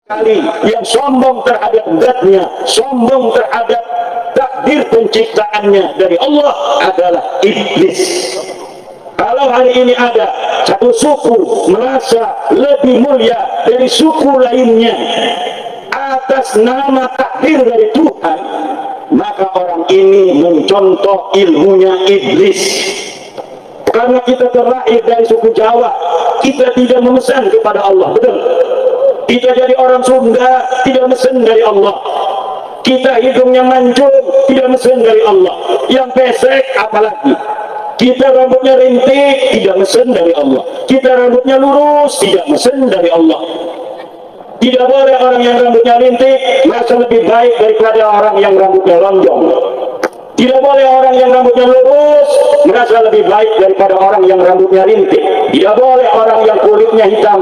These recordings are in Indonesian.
kali yang sombong terhadap zatnya, sombong terhadap takdir penciptaannya dari Allah adalah iblis. Kalau hari ini ada satu suku merasa lebih mulia dari suku lainnya atas nama takdir dari Tuhan, maka orang ini mencontoh ilmunya iblis. Karena kita terlahir dari suku Jawa, kita tidak memesan kepada Allah, betul? Kita jadi orang Sunda, tidak mesen dari Allah. Kita hidungnya mancung, tidak mesen dari Allah. Yang pesek apalagi. Kita rambutnya rintik, tidak mesen dari Allah. Kita rambutnya lurus, tidak mesen dari Allah. Tidak boleh orang yang rambutnya rintik merasa lebih baik daripada orang yang rambutnya lonjong. Tidak boleh orang yang rambutnya lurus merasa lebih baik daripada orang yang rambutnya rintik. Tidak boleh orang yang kulitnya hitam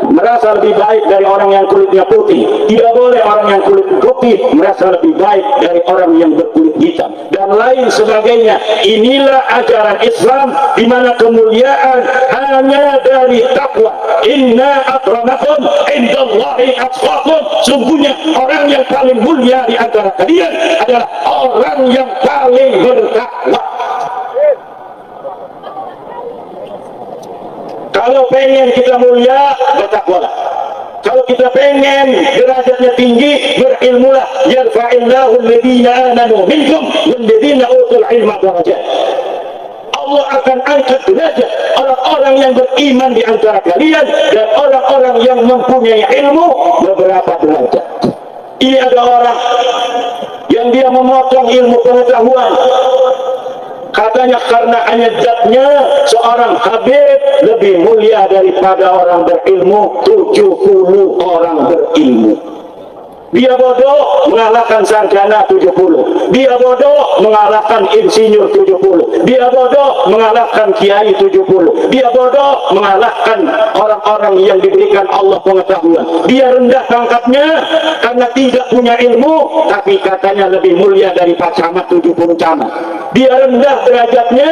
merasa lebih baik dari orang yang kulitnya putih. Tidak boleh orang yang kulit putih merasa lebih baik dari orang yang berkulit hitam, dan lain sebagainya. Inilah ajaran Islam, di mana kemuliaan hanya dari takwa. Inna akramakum indallahi atqakum. Sungguhnya orang yang paling mulia di antara kalian adalah orang yang paling bertakwa. Kalau pengen kita mulia, bertakwalah. Kalau kita pengen derajatnya tinggi, berilmulah. Yarfa'illahu alladhina amanu minkum walladhina utul ilma darajat. Allah akan angkat derajat orang-orang yang beriman di antara kalian dan orang-orang yang mempunyai ilmu beberapa derajat. Ini ada orang yang dia memotong ilmu pengetahuan. Katanya karena hanya zatnya seorang habib lebih mulia daripada orang berilmu 70 orang berilmu. Dia bodoh mengalahkan sarjana 70. Dia bodoh mengalahkan insinyur 70. Dia bodoh mengalahkan kiai 70. Dia bodoh mengalahkan orang-orang yang diberikan Allah pengetahuan. Dia rendah pangkatnya karena tidak punya ilmu, tapi katanya lebih mulia dari Pak Camat 70 camat. Dia rendah derajatnya,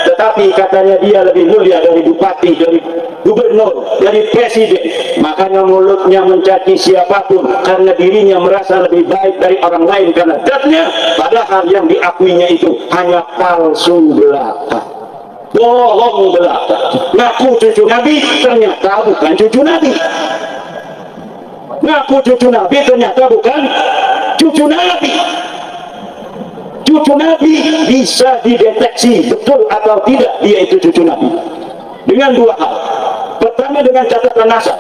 tetapi katanya dia lebih mulia dari bupati, dari gubernur, dari presiden. Makanya mulutnya mencaci siapapun karena dirinya merasa lebih baik dari orang lain karena zatnya, padahal yang diakuinya itu hanya palsu belaka, bohong belaka. Ngaku cucu Nabi, ternyata bukan cucu Nabi. Ngaku cucu Nabi, ternyata bukan cucu Nabi. Cucu Nabi bisa dideteksi betul atau tidak dia itu cucu Nabi dengan dua hal. Pertama, dengan catatan nasab.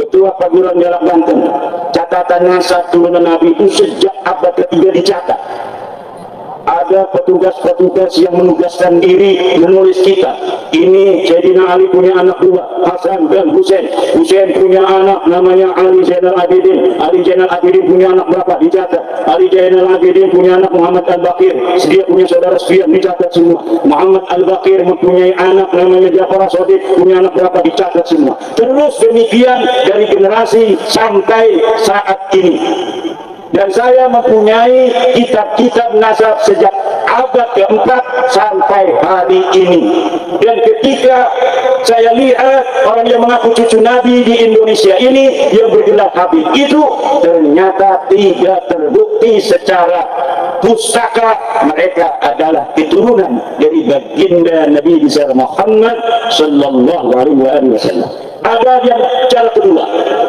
Ketua Perguruan Jalak Banten, catatan nasab turunan Nabi itu sejak abad ketiga dicatat. Ada petugas-petugas yang menugaskan diri menulis kitab. Ini Sayyidina Ali punya anak dua, Hasan dan Husain. Husain punya anak namanya Ali Zainal Abidin. Ali Zainal Abidin punya anak berapa? Dicatat. Ali Zainal Abidin punya anak Muhammad Al-Baqir. Dia punya saudara sekian, dicatat semua. Muhammad Al-Baqir mempunyai anak namanya Ja'far As-Shadiq, punya anak berapa? Dicatat semua. Terus demikian dari generasi sampai saat ini. Dan saya mempunyai kitab-kitab nasab sejak abad keempat sampai hari ini. Dan ketika saya lihat orang yang mengaku cucu Nabi di Indonesia ini yang bergelar Habib itu ternyata tidak terbukti secara pustaka mereka adalah keturunan dari baginda Nabi besar Muhammad sallallahu alaihi wasallam. Ada yang cara kedua.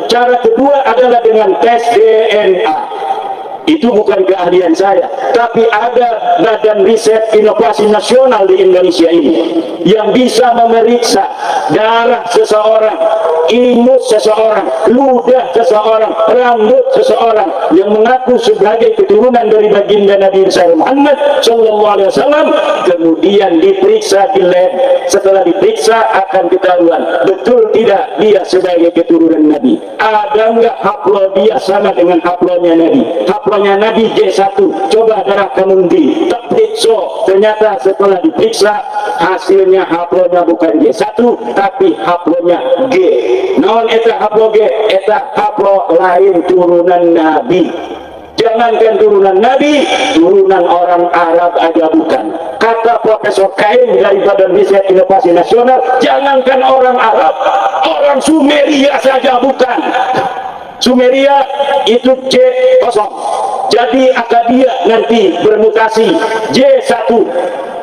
Cara kedua adalah dengan tes DNA. Itu bukan keahlian saya, tapi ada Badan Riset Inovasi Nasional di Indonesia ini yang bisa memeriksa darah seseorang, ingus seseorang, ludah seseorang, rambut seseorang yang mengaku sebagai keturunan dari baginda Nabi besar Muhammad sallallahu alaihi wasallam, kemudian diperiksa di lab. Setelah diperiksa akan ketahuan betul tidak dia sebagai keturunan Nabi. Ada enggak haplo dia sama dengan haplonya Nabi? Haplonya Nabi G1, coba darah kamu di periksa, ternyata setelah diperiksa hasilnya haplonya bukan G1 tapi haplonya G. Naon eta haplo G? Eta haplo lain turunan Nabi. Jangankan turunan Nabi, turunan orang Arab aja bukan. Kata Profesor Kain dari Badan Riset Inovasi Nasional, jangankan orang Arab, orang Sumeria saja bukan. Sumeria itu J0, jadi Akadia nanti bermutasi J1.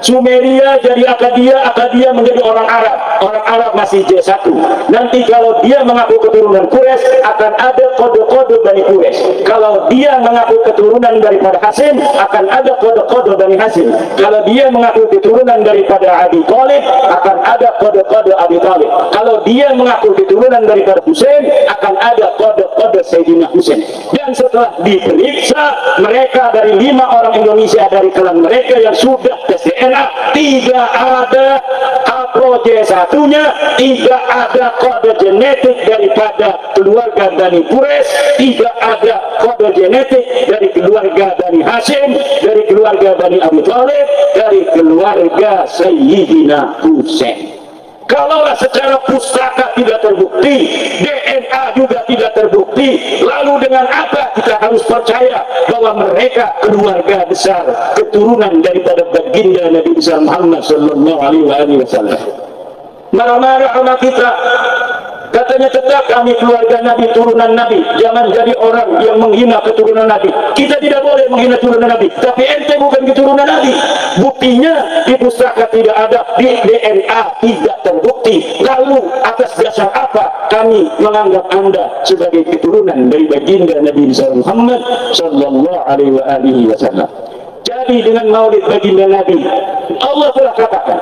Sumeria jadi Akadia, Akadia menjadi orang Arab masih J1. Nanti kalau dia mengaku keturunan Quraisy akan ada kode-kode Bani Quraisy. Kalau dia mengaku keturunan daripada Hasim akan ada kode-kode Bani Hasim. Kalau dia mengaku keturunan daripada Abi Thalib akan ada kode-kode Abi Thalib. Kalau dia mengaku keturunan daripada Husain akan ada kode-kode Sayyidina Husain. Dan setelah diperiksa, mereka dari 5 orang Indonesia dari klan mereka yang sudah tes DNA, tidak ada APRO J1-nya, tidak ada kode genetik daripada keluarga Bani Quraisy, tidak ada kode genetik dari keluarga Bani Hashim, dari keluarga Bani Abi Thalib, dari keluarga Sayyidina Husain. Kalaulah secara pustaka tidak terbukti, DNA juga tidak terbukti, lalu dengan apa kita harus percaya bahwa mereka keluarga besar, keturunan daripada baginda Nabi besar Muhammad sallallahu alaihi wasallam? Marah-marah sama kita, katanya tetap kami keluarga Nabi, turunan Nabi. Jangan jadi orang yang menghina keturunan Nabi. Kita tidak boleh menghina turunan Nabi, tapi ente bukan keturunan Nabi. Buktinya di pustaka tidak ada, di DNA tidak terbukti. Lalu atas dasar apa kami menganggap anda sebagai keturunan dari baginda Nabi Muhammad sallallahu alaihi wasallam? Jadi dengan maulid baginda Nabi, Allah telah katakan,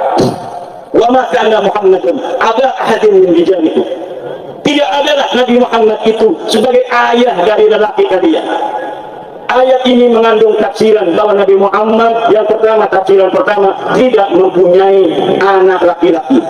wa ma kana Muhammadun aba ahadin min rijalikum. Tidak adalah Nabi Muhammad itu sebagai ayah dari lelaki kalian. Ayat ini mengandung tafsiran bahwa Nabi Muhammad yang pertama, tafsiran pertama, tidak mempunyai anak laki-laki.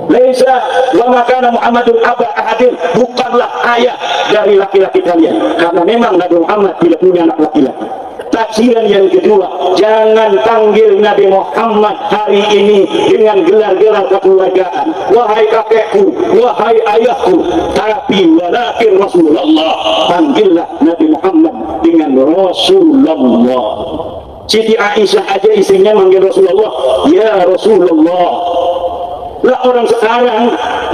Laisa wa ma kana Muhammadun aba ahadin, bukanlah ayah dari laki-laki kalian, karena memang Nabi Muhammad tidak punya anak laki-laki. Tafsiran yang kedua, jangan panggil Nabi Muhammad hari ini dengan gelar-gelar kekeluargaan. Wahai kakekku, wahai ayahku, tapi walakin Rasulullah. Panggillah Nabi Muhammad dengan Rasulullah. Siti Aisyah aja istrinya manggil Rasulullah, ya Rasulullah. Lah orang sekarang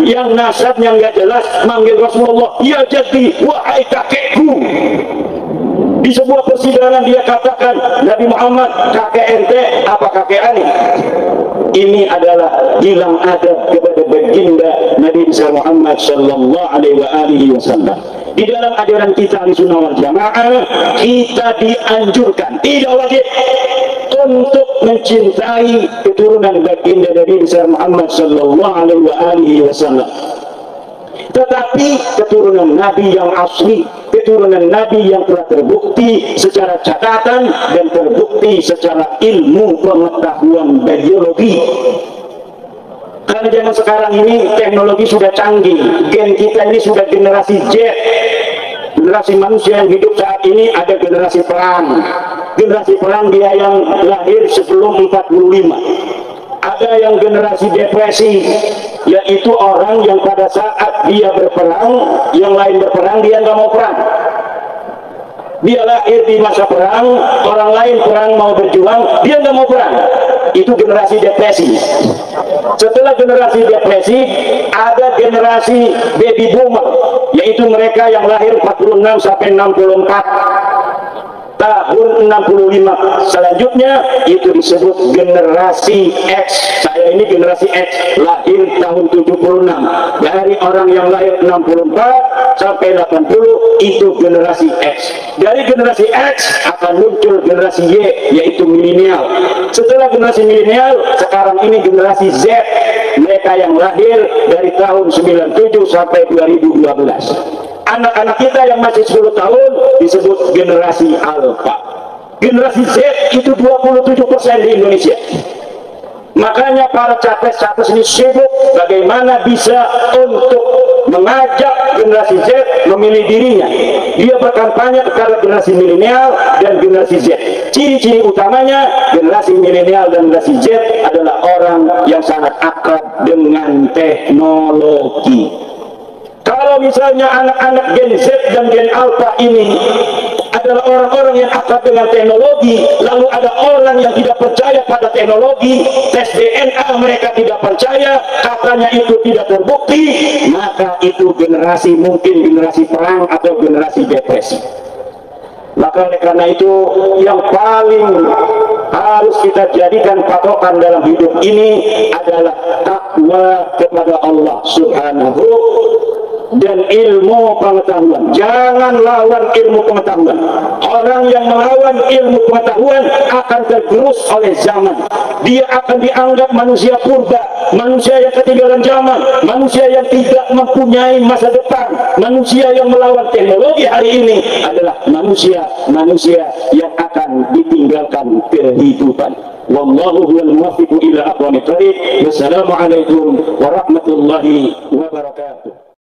yang nasabnya nggak jelas manggil Rasulullah, ya jadi wahai kakekku. Di sebuah persidangan dia katakan, Nabi Muhammad kakek ente apa kakek ani? Ini adalah hilang adab kepada baginda Nabi Muhammad sallallahu alaihi wasallam. Di dalam ajaran kita Ahlussunnah wal Jamaah, kita dianjurkan, tidak wajib, untuk mencintai keturunan baginda Nabi Muhammad sallallahu alaihi wasallam. Tetapi keturunan Nabi yang asli, keturunan Nabi yang telah terbukti secara catatan dan terbukti secara ilmu pengetahuan biologi. Karena zaman sekarang ini teknologi sudah canggih, gen kita ini sudah generasi Z. Generasi manusia yang hidup saat ini ada generasi perang. Generasi perang dia yang lahir sebelum 45. Ada yang generasi depresi, yaitu orang yang pada saat dia berperang, yang lain berperang, dia nggak mau perang. Dia lahir di masa perang, orang lain perang mau berjuang, dia nggak mau perang. Itu generasi depresi. Setelah generasi depresi, ada generasi baby boomer, yaitu mereka yang lahir 46 sampai 64. Tahun 65 selanjutnya itu disebut generasi X. Saya ini generasi X, lahir tahun 76. Dari orang yang lahir 64 sampai 80 itu generasi X. Dari generasi X akan muncul generasi Y, yaitu milenial. Setelah generasi milenial, sekarang ini generasi Z, mereka yang lahir dari tahun 97 sampai 2012. Anak-anak kita yang masih 10 tahun disebut generasi Alpha. Generasi Z itu 27% di Indonesia. Makanya para capres-capres ini sibuk bagaimana bisa untuk mengajak generasi Z memilih dirinya. Dia berkampanye kepada generasi milenial dan generasi Z. Ciri-ciri utamanya generasi milenial dan generasi Z adalah orang yang sangat akrab dengan teknologi. Kalau misalnya anak-anak Gen Z dan Gen Alpha ini adalah adalah orang-orang yang akrab dengan teknologi, lalu ada orang yang tidak percaya pada teknologi, tes DNA mereka tidak percaya, katanya itu tidak terbukti, maka itu generasi mungkin generasi perang atau generasi depresi. Maka oleh karena itu yang paling harus kita jadikan patokan dalam hidup ini adalah takwa kepada Allah Subhanahu dan ilmu pengetahuan. Jangan lawan ilmu pengetahuan. Orang yang melawan ilmu pengetahuan akan tergerus oleh zaman. Dia akan dianggap manusia purba, manusia yang ketinggalan zaman, manusia yang tidak mempunyai masa depan. Manusia yang melawan teknologi hari ini adalah manusia yang akan ditinggalkan kehidupan. Wallahu huwal muwaffiq ila aqwamit thariq. Wassalamualaikum warahmatullahi wabarakatuh.